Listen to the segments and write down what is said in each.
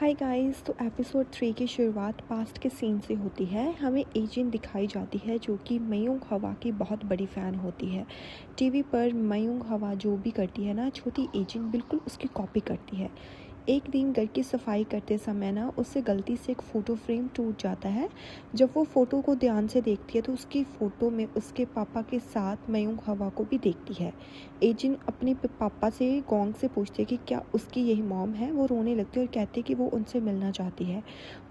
Hi guys. तो episode 3 की शुरुआत पास्ट के सीन से होती है। हमें एजिन दिखाई जाती है जो कि मयूंग हवा की बहुत बड़ी फ़ैन होती है। टीवी पर मयूंग हवा जो भी करती है ना, छोटी एजिन बिल्कुल उसकी कॉपी करती है। एक दिन घर की सफाई करते समय ना उससे गलती से एक फ़ोटो फ्रेम टूट जाता है। जब वो फ़ोटो को ध्यान से देखती है तो उसकी फ़ोटो में उसके पापा के साथ मयूंग हवा को भी देखती है। एजिन अपने पापा से गोंग से पूछती है कि क्या उसकी यही मॉम है। वो रोने लगती है और कहती है कि वो उनसे मिलना चाहती है।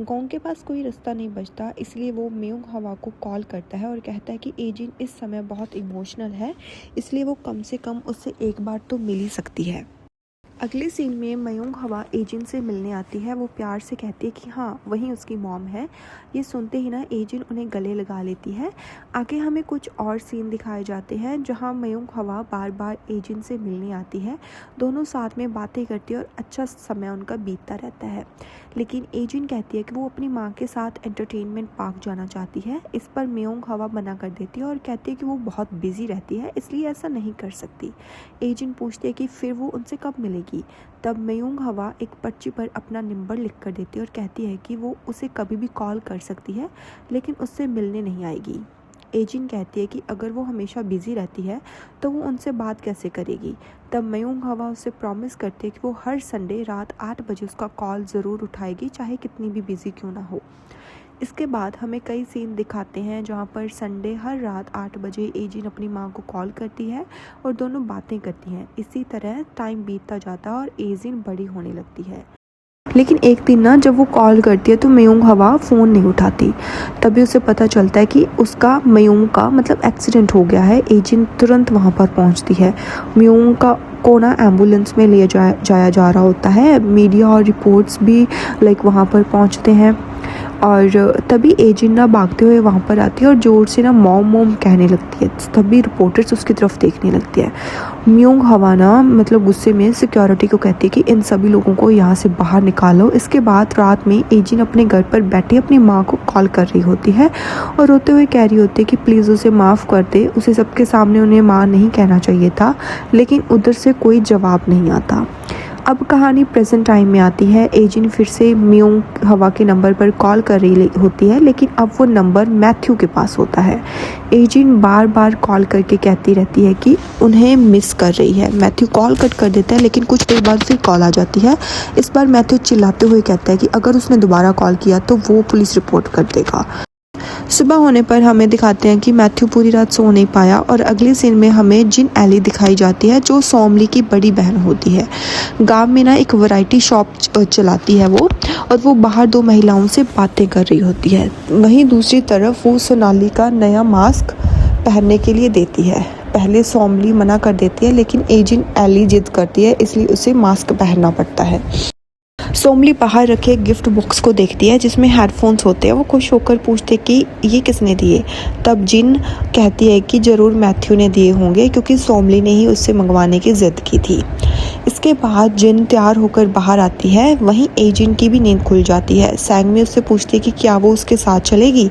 गोंग के पास कोई रास्ता नहीं बचता, इसलिए वो मयूंग हवा को कॉल करता है और कहता है कि एजिन इस समय बहुत इमोशनल है, इसलिए वो कम से कम उससे एक बार तो मिल ही सकती है। अगले सीन में मयूंग हवा एजिन से मिलने आती है। वो प्यार से कहती है कि हाँ, वही उसकी मॉम है। ये सुनते ही ना एजिन उन्हें गले लगा लेती है। आगे हमें कुछ और सीन दिखाए जाते हैं जहाँ मयूंग हवा बार बार एजिन से मिलने आती है। दोनों साथ में बातें करती है और अच्छा समय उनका बीतता रहता है। लेकिन एजिन कहती है कि वो अपनी माँ के साथ एंटरटेनमेंट पार्क जाना चाहती है। इस पर मयूंग हवा मना कर देती है और कहती है कि वो बहुत बिजी रहती है, इसलिए ऐसा नहीं कर सकती। एजिन पूछती है कि फिर वो उनसे कब मिलेगी। तब मयूंग हवा एक पर्ची पर अपना नंबर लिख कर देती है और कहती है कि वो उसे कभी भी कॉल कर सकती है, लेकिन उससे मिलने नहीं आएगी। एजिन कहती है कि अगर वो हमेशा बिजी रहती है तो वो उनसे बात कैसे करेगी। तब मयूंग हवा उसे प्रॉमिस करती है कि वो हर संडे रात 8 बजे उसका कॉल ज़रूर उठाएगी, चाहे कितनी भी बिजी क्यों ना हो। इसके बाद हमें कई सीन दिखाते हैं जहाँ पर संडे हर रात 8 बजे एजिन अपनी माँ को कॉल करती है और दोनों बातें करती हैं। इसी तरह टाइम बीतता जाता है और एजिन बड़ी होने लगती है। लेकिन एक दिन ना जब वो कॉल करती है तो मयूंग हवा फ़ोन नहीं उठाती। तभी उसे पता चलता है कि उसका मयूंग का मतलब एक्सीडेंट हो गया है। एजिन तुरंत वहाँ पर पहुँचती है। मयूंग को ना एम्बुलेंस में ले जाया जा रहा होता है। मीडिया और रिपोर्ट्स भी वहाँ पर पहुँचते हैं और तभी एजिन ना भागते हुए वहाँ पर आती है और ज़ोर से ना मॉम मॉम कहने लगती है। तभी रिपोर्टर्स उसकी तरफ देखने लगती है। मयूंग हवा ना गुस्से में सिक्योरिटी को कहती है कि इन सभी लोगों को यहाँ से बाहर निकालो। इसके बाद रात में एजिन अपने घर पर बैठी अपनी माँ को कॉल कर रही होती है और रोते हुए कह रही होती है कि प्लीज़ उसे माफ़ कर दे। उसे सबके सामने उन्हें माँ नहीं कहना चाहिए था, लेकिन उधर से कोई जवाब नहीं आता। अब कहानी प्रेजेंट टाइम में आती है। एजिन फिर से मयूंग हवा के नंबर पर कॉल कर रही होती है, लेकिन अब वो नंबर मैथ्यू के पास होता है। एजिन बार बार कॉल करके कहती रहती है कि उन्हें मिस कर रही है। मैथ्यू कॉल कट कर देता है, लेकिन कुछ देर बाद फिर कॉल आ जाती है। इस बार मैथ्यू चिल्लाते हुए कहता है कि अगर उसने दोबारा कॉल किया तो वो पुलिस रिपोर्ट कर देगा। सुबह होने पर हमें दिखाते हैं कि मैथ्यू पूरी रात सो नहीं पाया और अगले सीन में हमें जिन एली दिखाई जाती है जो सोमली की बड़ी बहन होती है। गांव में ना एक वैरायटी शॉप चलाती है वो, और वो बाहर दो महिलाओं से बातें कर रही होती है। वहीं दूसरी तरफ वो सोनाली का नया मास्क पहनने के लिए देती है। पहले सोमली मना कर देती है, लेकिन एजिन एली जिद करती है, इसलिए उसे मास्क पहनना पड़ता है। सोमली बाहर रखे गिफ्ट बॉक्स को देखती है जिसमें हेडफोन्स होते हैं। वो खुश होकर पूछते कि ये किसने दिए। तब जिन कहती है कि ज़रूर मैथ्यू ने दिए होंगे, क्योंकि सोमली ने ही उससे मंगवाने की ज़िद की थी। इसके बाद जिन तैयार होकर बाहर आती है, वहीं एजिन की भी नींद खुल जाती है। सैंगमी उससे पूछती है कि क्या वो उसके साथ चलेगी।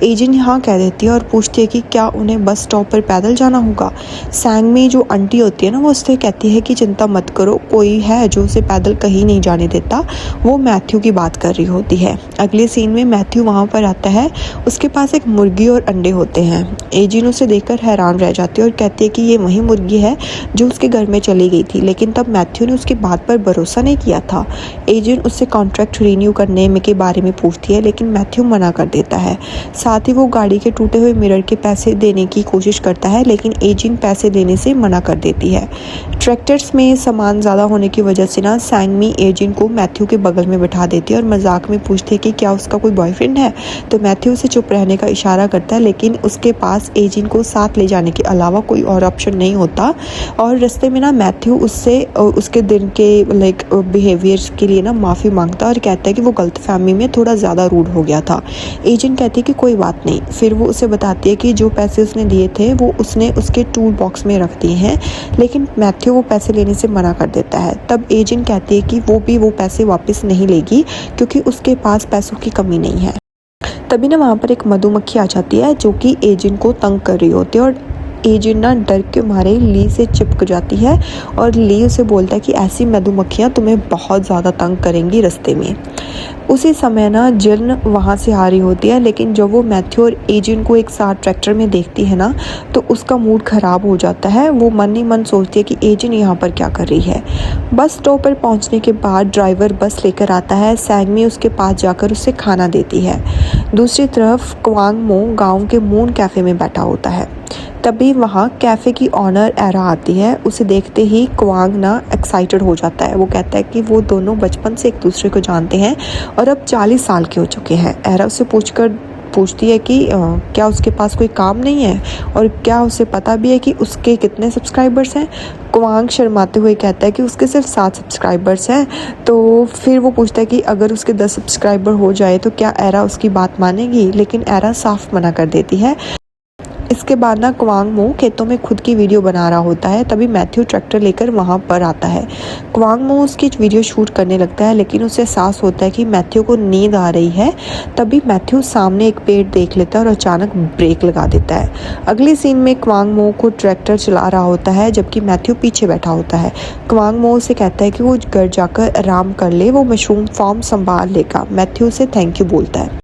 एजिन हाँ कह देती है और पूछती है कि क्या उन्हें बस स्टॉप पर पैदल जाना होगा। सैंगमी जो आंटी होती है ना, वो उससे कहती है कि चिंता मत करो, कोई है जो उसे पैदल कहीं नहीं जाने देता। वो मैथ्यू की बात कर रही होती है। अगले सीन में मैथ्यू वहाँ पर आता है। उसके पास एक मुर्गी और अंडे होते हैं। एजिन उसे देखकर हैरान रह जाती है और कहती है कि ये वही मुर्गी है जो उसके घर में चली गई थी, लेकिन तब मैथ्यू ने उसकी बात पर भरोसा नहीं किया था। एजिन उससे कॉन्ट्रैक्ट रीन्यू करने के बारे में पूछती है, लेकिन मैथ्यू मना कर देता है। साथ ही वो गाड़ी के टूटे हुए मिरर के पैसे देने की कोशिश करता है, लेकिन एजिन पैसे देने से मना कर देती है। ट्रैक्टर्स में सामान ज़्यादा होने की वजह से ना सैंगमी एजिन को मैथ्यू के बगल में बिठा देती है और मजाक में पूछती है कि क्या उसका कोई बॉयफ्रेंड है। तो मैथ्यू उसे चुप रहने का इशारा करता है, लेकिन उसके पास एजिन को साथ ले जाने के अलावा कोई और ऑप्शन नहीं होता। और रास्ते में ना मैथ्यू उससे उसके दिन के बिहेवियर के लिए ना माफ़ी मांगता है और कहता है कि वो गलतफहमी में थोड़ा ज़्यादा रूड हो गया था। एजिन कहती है कि कोई बात नहीं। फिर वो उसे बताती है कि जो पैसे उसने दिए थे वो उसने उसके टूल बॉक्स में रख दिए हैं, लेकिन मैथ्यू वो पैसे लेने से मना कर देता है। तब एजिन कहती है कि वो पैसे वापस नहीं लेगी, क्योंकि उसके पास पैसों की कमी नहीं है। तभी ना वहाँ पर एक मधुमक्खी आ जाती है जो कि एजिन को तंग कर रही होती है और एजेंट ना डर के मारे ली से चिपक जाती है और ली उसे बोलता है कि ऐसी मधुमक्खियाँ तुम्हें बहुत ज़्यादा तंग करेंगी रास्ते में। उसी समय ना जिन वहाँ से आ रही होती है, लेकिन जब वो मैथ्यू और एजेंट को एक साथ ट्रैक्टर में देखती है ना तो उसका मूड ख़राब हो जाता है। वो मन ही मन सोचती है कि एजेंट यहाँ पर क्या कर रही है। बस स्टॉप पर पहुँचने के बाद ड्राइवर बस लेकर आता है। सैंगमी उसके पास जाकर उसे खाना देती है। दूसरी तरफ क्वांग मो गाँव के मून कैफ़े में बैठा होता है। तभी वहाँ कैफ़े की ऑनर एरा आती है। उसे देखते ही क्वांग ना एक्साइटेड हो जाता है। वो कहता है कि वो दोनों बचपन से एक दूसरे को जानते हैं और अब 40 साल के हो चुके हैं। एरा उससे पूछती है कि क्या उसके पास कोई काम नहीं है और क्या उसे पता भी है कि उसके कितने सब्सक्राइबर्स हैं। क्वांग शर्माते हुए कहता है कि उसके सिर्फ 7 सब्सक्राइबर्स हैं। तो फिर वो पूछता है कि अगर उसके 10 सब्सक्राइबर हो जाए तो क्या एरा उसकी बात मानेगी, लेकिन एरा साफ मना कर देती है। इसके बाद ना क्वांग मो खेतों में खुद की वीडियो बना रहा होता है। तभी मैथ्यू ट्रैक्टर लेकर वहाँ पर आता है। क्वांग मो उसकी वीडियो शूट करने लगता है, लेकिन उसे एहसास होता है कि मैथ्यू को नींद आ रही है। तभी मैथ्यू सामने एक पेड़ देख लेता है और अचानक ब्रेक लगा देता है। अगली सीन में क्वांग मो को ट्रैक्टर चला रहा होता है, जबकि मैथ्यू पीछे बैठा होता है। क्वांग मो उसे कहता है कि वो घर जाकर आराम कर ले, वो मशरूम फार्म संभाल लेगा। मैथ्यू उसे थैंक यू बोलता है।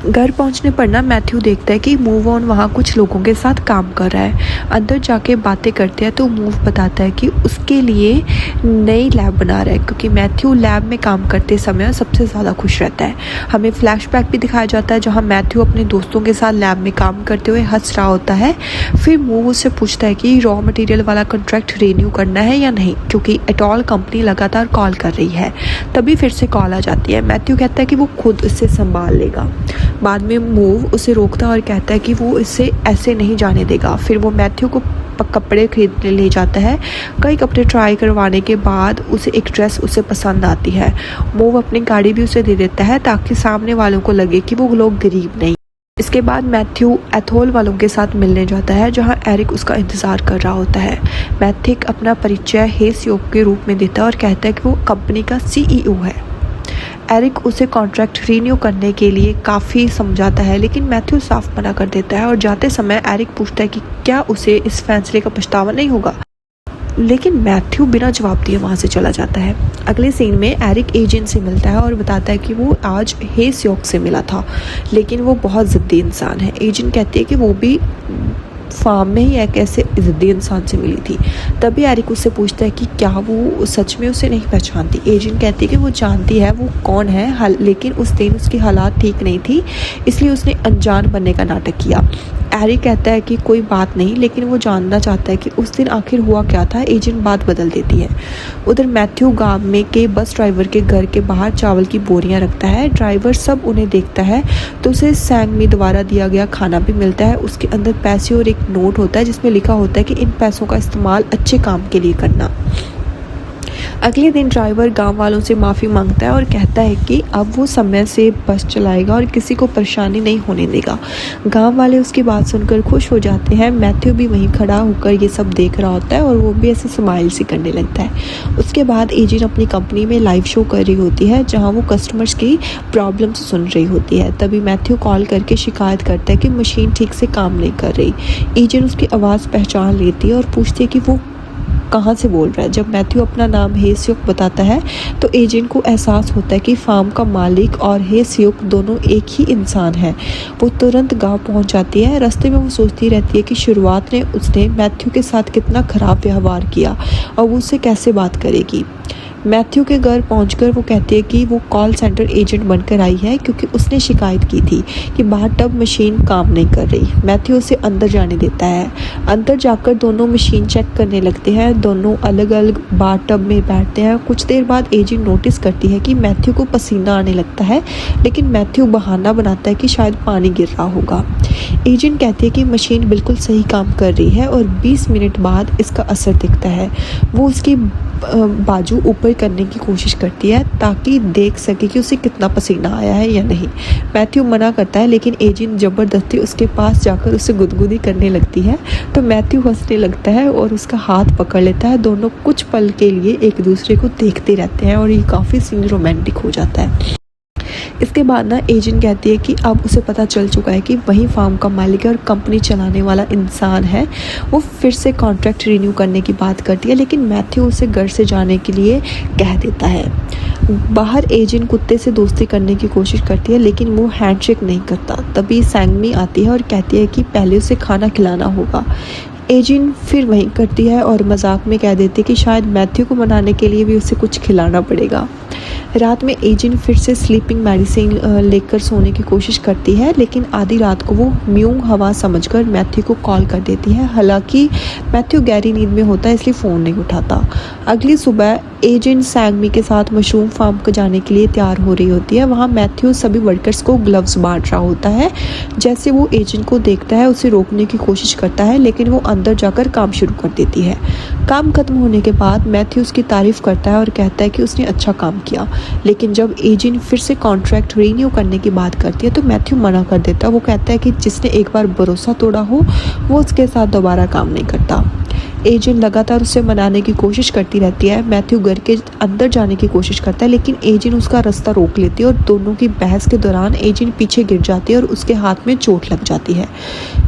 घर पहुंचने पर ना मैथ्यू देखता है कि मूव ऑन वहाँ कुछ लोगों के साथ काम कर रहा है। अंदर जाके बातें करते हैं तो मूव बताता है कि उसके लिए नई लैब बना रहा है, क्योंकि मैथ्यू लैब में काम करते समय सबसे ज़्यादा खुश रहता है। हमें फ्लैशबैक भी दिखाया जाता है जहाँ मैथ्यू अपने दोस्तों के साथ लैब में काम करते हुए हंस रहा होता है। फिर मूव उससे पूछता है कि रॉ मटेरियल वाला कॉन्ट्रैक्ट रिन्यू करना है या नहीं, क्योंकि एटॉल कंपनी लगातार कॉल कर रही है। तभी फिर से कॉल आ जाती है। मैथ्यू कहता है कि वो खुद इससे संभाल लेगा। बाद में मूव उसे रोकता और कहता है कि वो इसे ऐसे नहीं जाने देगा। फिर वो मैथ्यू को कपड़े खरीदने ले जाता है। कई कपड़े ट्राई करवाने के बाद उसे एक ड्रेस उसे पसंद आती है। मूव अपनी गाड़ी भी उसे दे देता है ताकि सामने वालों को लगे कि वो लोग गरीब नहीं। इसके बाद मैथ्यू एथोल वालों के साथ मिलने जाता है, जहां एरिक उसका इंतज़ार कर रहा होता है। मैथिक अपना परिचय हेसयोक के रूप में देता है और कहता है कि वो कंपनी का CEO है। एरिक उसे कॉन्ट्रैक्ट रीन्यू करने के लिए काफ़ी समझाता है, लेकिन मैथ्यू साफ मना कर देता है। और जाते समय एरिक पूछता है कि क्या उसे इस फैसले का पछतावा नहीं होगा, लेकिन मैथ्यू बिना जवाब दिए वहाँ से चला जाता है। अगले सीन में एरिक एजेंट से मिलता है और बताता है कि वो आज हेसयोक से मिला था, लेकिन वो बहुत ज़िद्दी इंसान है। एजेंट कहती है कि वो भी फार्म में ही एक ऐसे ज़िद्दी इंसान से मिली थी। तभी एरिक उससे पूछता है कि क्या वो सच में उसे नहीं पहचानती। एजेंट कहती है कि वो जानती है वो कौन है, लेकिन उस दिन उसकी हालात ठीक नहीं थी, इसलिए उसने अनजान बनने का नाटक किया। एरिक कहता है कि कोई बात नहीं, लेकिन वो जानना चाहता है कि उस दिन आखिर हुआ क्या था। एजेंट बात बदल देती है। उधर मैथ्यू गांव में के बस ड्राइवर के घर के बाहर चावल की बोरियां रखता है। ड्राइवर सब उन्हें देखता है तो उसे सैंगमी द्वारा दिया गया खाना भी मिलता है। उसके अंदर पैसे और एक नोट होता है जिसमें लिखा होता है कि इन पैसों का इस्तेमाल अच्छे काम के लिए करना। अगले दिन ड्राइवर गांव वालों से माफ़ी मांगता है और कहता है कि अब वो समय से बस चलाएगा और किसी को परेशानी नहीं होने देगा। गांव वाले उसकी बात सुनकर खुश हो जाते हैं। मैथ्यू भी वहीं खड़ा होकर ये सब देख रहा होता है और वो भी ऐसे स्माइल सी करने लगता है। उसके बाद एजेंट अपनी कंपनी में लाइव शो कर रही होती है, जहाँ वो कस्टमर्स की प्रॉब्लम्स सुन रही होती है। तभी मैथ्यू कॉल करके शिकायत करता है कि मशीन ठीक से काम नहीं कर रही। एजेंट उसकी आवाज़ पहचान लेती है और पूछती है कि वो कहाँ से बोल रहा है। जब मैथ्यू अपना नाम हेसयोक बताता है तो एजेंट को एहसास होता है कि फार्म का मालिक और हेसयोक दोनों एक ही इंसान है। वो तुरंत गांव पहुंच जाती है। रास्ते में वो सोचती रहती है कि शुरुआत में उसने मैथ्यू के साथ कितना ख़राब व्यवहार किया और वो उससे कैसे बात करेगी। मैथ्यू के घर पहुंचकर वो कहती है कि वो कॉल सेंटर एजेंट बनकर आई है, क्योंकि उसने शिकायत की थी कि बाहर टब मशीन काम नहीं कर रही। मैथ्यू उसे अंदर जाने देता है। अंदर जाकर दोनों मशीन चेक करने लगते हैं। दोनों अलग अलग बार टब में बैठते हैं। कुछ देर बाद एजेंट नोटिस करती है कि मैथ्यू को पसीना आने लगता है, लेकिन मैथ्यू बहाना बनाता है कि शायद पानी गिर रहा होगा। एजेंट कहती है कि मशीन बिल्कुल सही काम कर रही है और 20 मिनट बाद इसका असर दिखता है। वो उसकी बाजू ऊपर करने की कोशिश करती है ताकि देख सके कि उसे कितना पसीना आया है या नहीं। मैथ्यू मना करता है, लेकिन एजेंट ज़बरदस्ती उसके पास जाकर उसे गुदगुदी करने लगती है तो मैथ्यू हंसने लगता है और उसका हाथ पकड़ लेता है। दोनों कुछ पल के लिए एक दूसरे को देखते रहते हैं और ये काफ़ी सीन रोमांटिक हो जाता है। इसके बाद ना एजेंट कहती है कि अब उसे पता चल चुका है कि वही फार्म का मालिक है और कंपनी चलाने वाला इंसान है। वो फिर से कॉन्ट्रैक्ट रिन्यू करने की बात करती है, लेकिन मैथ्यू उसे घर से जाने के लिए कह देता है। बाहर एजेंट कुत्ते से दोस्ती करने की कोशिश करती है, लेकिन वो हैंडशेक नहीं करता। तभी सैंगमी आती है और कहती है कि पहले उसे खाना खिलाना होगा। एजिन फिर वहीं करती है और मजाक में कह देती है कि शायद मैथ्यू को मनाने के लिए भी उसे कुछ खिलाना पड़ेगा। रात में एजिन फिर से स्लीपिंग मेडिसिन लेकर सोने की कोशिश करती है, लेकिन आधी रात को वो म्यूंग हवा समझकर मैथ्यू को कॉल कर देती है। हालांकि मैथ्यू गहरी नींद में होता है, इसलिए फ़ोन नहीं उठाता। अगली सुबह एजेंट सैंगमी के साथ मशरूम फार्म को जाने के लिए तैयार हो रही होती है। वहाँ मैथ्यू सभी वर्कर्स को ग्लव्स बांट रहा होता है। जैसे वो एजेंट को देखता है, उसे रोकने की कोशिश करता है, लेकिन वो अंदर जाकर काम शुरू कर देती है। काम खत्म होने के बाद मैथ्यू उसकी तारीफ करता है और कहता है कि उसने अच्छा काम किया। लेकिन जब एजेंट फिर से कॉन्ट्रैक्ट रिन्यू करने की बात करती है तो मैथ्यू मना कर देता है। वो कहता है कि जिसने एक बार भरोसा तोड़ा हो वो उसके साथ दोबारा काम नहीं करता। एजेंट लगातार उसे मनाने की कोशिश करती रहती है। मैथ्यू घर के अंदर जाने की कोशिश करता है, लेकिन एजेंट उसका रास्ता रोक लेती है और दोनों की बहस के दौरान एजेंट पीछे गिर जाती है और उसके हाथ में चोट लग जाती है।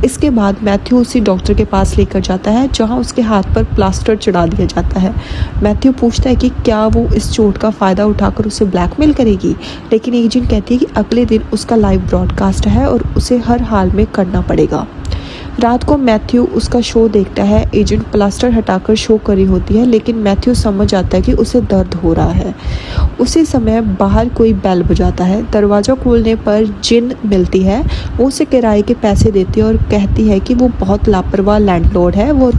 इसके बाद मैथ्यू उसी डॉक्टर के पास लेकर जाता है, जहां उसके हाथ पर प्लास्टर चढ़ा दिया जाता है। मैथ्यू पूछता है कि क्या वो इस चोट का फ़ायदा उठाकर उसे ब्लैकमेल करेगी, लेकिन एजेंट कहती है कि अगले दिन उसका लाइव ब्रॉडकास्ट है और उसे हर हाल में करना पड़ेगा। रात को मैथ्यू उसका शो देखता है। एजेंट प्लास्टर हटाकर शो कर रही होती है, लेकिन मैथ्यू समझ आता है कि उसे दर्द हो रहा है। उसी समय बाहर कोई बेल बजाता है। दरवाज़ा खोलने पर जिन मिलती है। वो उसे किराए के पैसे देती है और कहती है कि वो बहुत लापरवाह लैंडलॉर्ड है। वो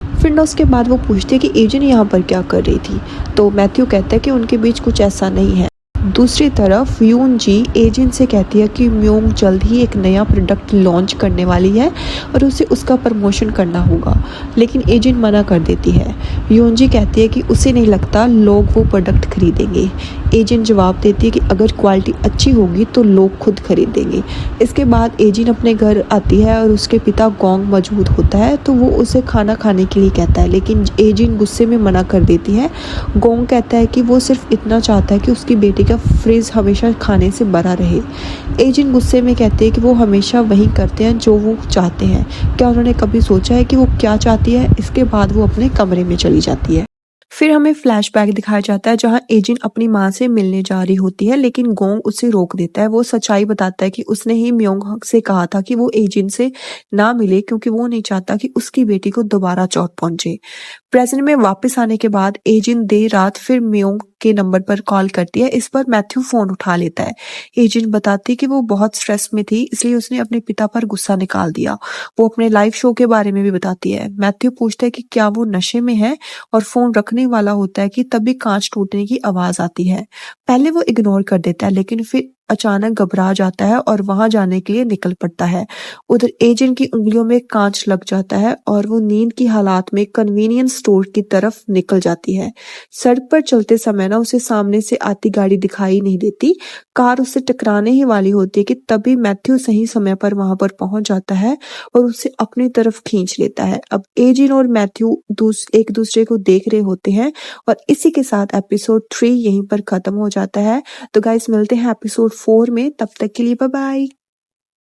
फिर ना उसके बाद वो पूछती है कि एजेंट यहाँ पर क्या कर रही थी, तो मैथ्यू कहता है कि उनके बीच कुछ ऐसा नहीं है। दूसरी तरफ यून जी एजेंट से कहती है कि म्योंग जल्द ही एक नया प्रोडक्ट लॉन्च करने वाली है और उसे उसका प्रमोशन करना होगा, लेकिन एजेंट मना कर देती है। यून जी कहती है कि उसे नहीं लगता लोग वो प्रोडक्ट खरीदेंगे। एजेंट जवाब देती है कि अगर क्वालिटी अच्छी होगी तो लोग खुद खरीदेंगे। इसके बाद एजेंट अपने घर आती है और उसके पिता गोंग मौजूद होता है, तो वो उसे खाना खाने के लिए कहता है, लेकिन एजेंट गुस्से में मना कर देती है। गोंग कहता है कि वो सिर्फ इतना चाहता है कि उसकी बेटी का फ्रिज हमेशा खाने से भरा रहे। एजेंट गुस्से में कहते हैं कि वो हमेशा वही करते हैं जो वो चाहते हैं, क्या उन्होंने कभी सोचा है कि वो क्या चाहती है। इसके बाद वो अपने कमरे में चली जाती है। फिर हमें फ्लैशबैक दिखाया जाता है जहां एजेंट अपनी मां से मिलने जा रही होती है, लेकिन गोंग उसे रोक देता है। वो सच्चाई बताता है कि उसने ही म्योंग से कहा था कि वो एजेंट से ना मिले, क्योंकि वो नहीं चाहता कि उसकी बेटी को दोबारा चोट पहुंचे। प्रेजेंट में वापस आने के बाद एजेंट देर रात फिर म्योंग के नंबर पर कॉल करती है। इस पर मैथ्यू फोन उठा लेता है। एजेंट बताती है कि वो बहुत स्ट्रेस में थी, इसलिए उसने अपने पिता पर गुस्सा निकाल दिया। वो अपने लाइव शो के बारे में भी बताती है। मैथ्यू पूछता है कि क्या वो नशे में है और फोन रखने वाला होता है कि तभी कांच टूटने की आवाज आती है। पहले वो इग्नोर कर देता है, लेकिन फिर अचानक घबरा जाता है और वहां जाने के लिए निकल पड़ता है। उधर एजेंट की उंगलियों में कांच लग जाता है और वो नींद की हालात में कन्वीनियंस स्टोर की तरफ निकल जाती है। सड़क पर चलते समय ना उसे सामने से आती गाड़ी दिखाई नहीं देती। कार उससे टकराने ही वाली होती है कि तभी मैथ्यू सही समय पर वहां पर पहुंच जाता है और उसे अपनी तरफ खींच लेता है। अब एजेंट और मैथ्यू एक दूसरे को देख रहे होते हैं और इसी के साथ एपिसोड 3 यहीं पर खत्म हो जाता है। तो गाइस मिलते हैं एपिसोड 4 में, तब तक के लिए बाय बाय।